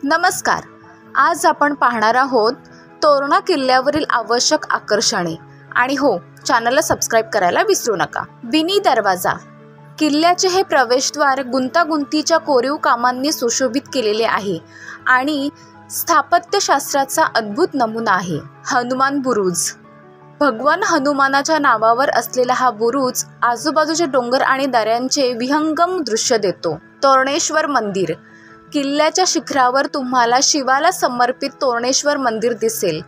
नमस्कार. आज आपण पाहणार आहोत तोरणा किल्ल्यावरील आवश्यक आकर्षणे. आणि हो, चॅनलला सबस्क्राईब करायला विसरू नका. बिनी दरवाजा. किल्ल्याचे हे प्रवेशद्वार गुंतागुंतीच्या कोरीव कामांनी सुशोभित केलेले आहे आणि स्थापत्यशास्त्राचा अद्भुत नमुना आहे. हनुमान बुरुज. भगवान हनुमानाच्या नावावर असलेला हा बुरुज आजूबाजूचे डोंगर आणि दऱ्यांचे विहंगम दृश्य देतो. तोरणेश्वर मंदिर. किल्ल्याच्या शिखरावर तुम्हाला शिवाला समर्पित तोरणेश्वर मंदिर दिसेल.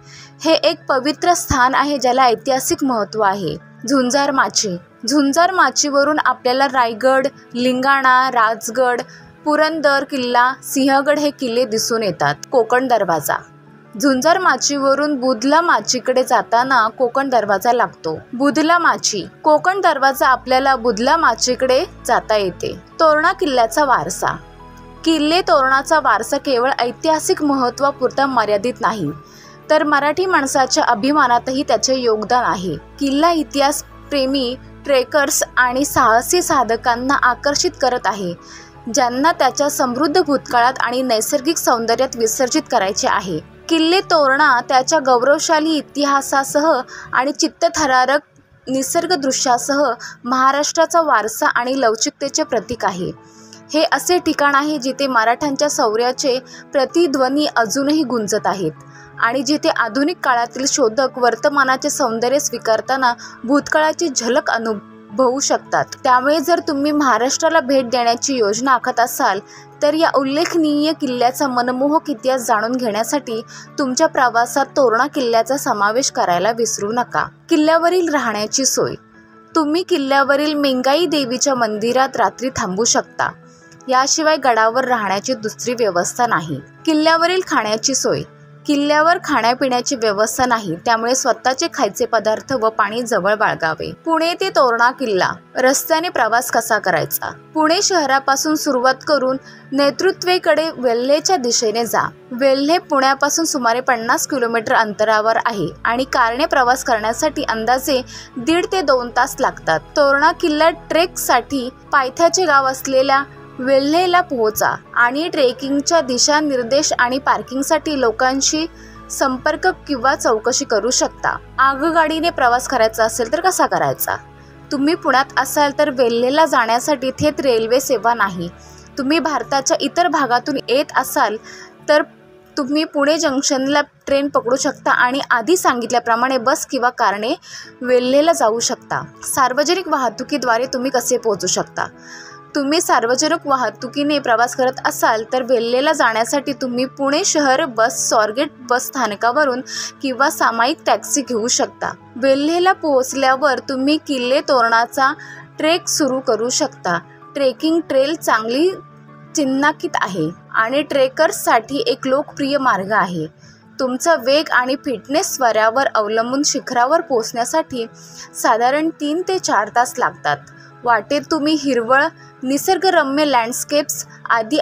हे एक पवित्र स्थान आहे ज्याला ऐतिहासिक महत्त्व आहे. झुंजार माची. झुंजार माचीवरून आपल्याला रायगड, लिंगाणा, राजगड, पुरंदर किल्ला, सिंहगड हे किल्ले दिसून येतात. कोकण दरवाजा. झुंजार माचीवरून बुधला माचीकडे जाताना कोकण दरवाजा लागतो. बुधला माची. कोकण दरवाजा आपल्याला बुधला माचीकडे जाता येते. तोरणा किल्ल्याचा वारसा. किल्ले तोरणाचा वारसा केवळ ऐतिहासिक महत्त्वापुरता मर्यादित नाही, तर मराठी माणसाच्या अभिमानातही त्याचे योगदान आहे. किल्ला इतिहास प्रेमी, ट्रेकर्स आणि साहसी साधकांना आकर्षित करत आहे, ज्यांना त्याच्या समृद्ध भूतकाळात आणि नैसर्गिक सौंदर्यात विसर्जित करायचे आहे. किल्ले तोरणा त्याच्या गौरवशाली इतिहासासह आणि चित्तथरारक निसर्गदृश्यासह महाराष्ट्राचा वारसा आणि लवचिकतेचे प्रतीक आहे. हे असे ठिकाण आहे जिथे मराठ्यांच्या शौर्याचे प्रतिध्वनी अजूनही गुंजत आहेत आणि जिथे आधुनिक काळातील शोधक वर्तमानाचे सौंदर्य स्वीकारताना भूतकाळाची झलक अनुभवू शकतात. त्यामुळे जर तुम्ही महाराष्ट्राला भेट देण्याची योजना आखत असाल तर या उल्लेखनीय किल्ल्याचा मनमोहक इतिहास जाणून घेण्यासाठी तुमच्या प्रवासात तोरणा किल्ल्याचा समावेश करायला विसरू नका. किल्ल्यावरील राहण्याची सोय. तुम्ही किल्ल्यावरील मेंगाई देवीच्या मंदिरात रात्री थांबू शकता. याशिवाय गडावर राहण्याची दुसरी व्यवस्था नाही. किल्ल्यावरील खाण्याची सोय. किल्ल्यावर खाण्यापिण्याची व्यवस्था नाही, त्यामुळे स्वतःचे खायचे पदार्थ व पाणी जवळ बाळगावे. पुणे ते तोरणा किल्ला. रस्त्याने प्रवास कसा करायचा? पुणे शहरापासून सुरुवात करून नेतृत्वेकडे वेल्हेच्या दिशेने जा. वेल्हे पुण्यापासून सुमारे 50 किलोमीटर अंतरावर आहे आणि कारने प्रवास करण्यासाठी अंदाजे 1.5 ते 2 तास लागतात. तोरणा किल्ला ट्रेकसाठी पायथ्याचे गाव असलेल्या वेल्हेला पोहोचा आणि ट्रेकिंगच्या दिशानिर्देश आणि पार्किंगसाठी लोकांशी संपर्क किंवा चौकशी करू शकता. आगगाडीने प्रवास करायचा असेल तर कसा करायचा? तुम्ही पुण्यात असाल तर वेल्हेला जाण्यासाठी थेट रेल्वे सेवा नाही. तुम्ही भारताच्या इतर भागातून येत असाल तर तुम्ही पुणे जंक्शनला ट्रेन पकडू शकता आणि आधी सांगितल्याप्रमाणे बस किंवा कारने वेल्हेला जाऊ शकता. सार्वजनिक वाहतुकीद्वारे तुम्ही कसे पोहोचू शकता? तुम्ही सार्वजनिक वाहतुकीने प्रवास करत असाल तर वेल्हेला जाण्यासाठी तुम्ही पुणे शहर बस, स्वारगेट बस स्थानकावरून किंवा सामायिक टॅक्सी घेऊ शकता. वेल्हेला पोहोचल्यावर तुम्ही किल्ले तोरणाचा ट्रेक सुरू करू शकता. ट्रेकिंग ट्रेल चांगली चिन्हांकित आहे आणि ट्रेकर्ससाठी एक लोकप्रिय मार्ग आहे. तुमचा वेग आणि फिटनेस स्तरावर अवलंबून शिखरावर पोहोचण्यासाठी साधारण 3 ते 4 तास लागतात. वाटेत तुम्ही हिरवळ, निसर्गरम्य लँडस्केप्स आदी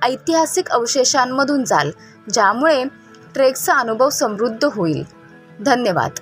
ऐतिहासिक अवशेषांमधून जाल, ज्यामुळे ट्रेकचा अनुभव समृद्ध होईल. धन्यवाद.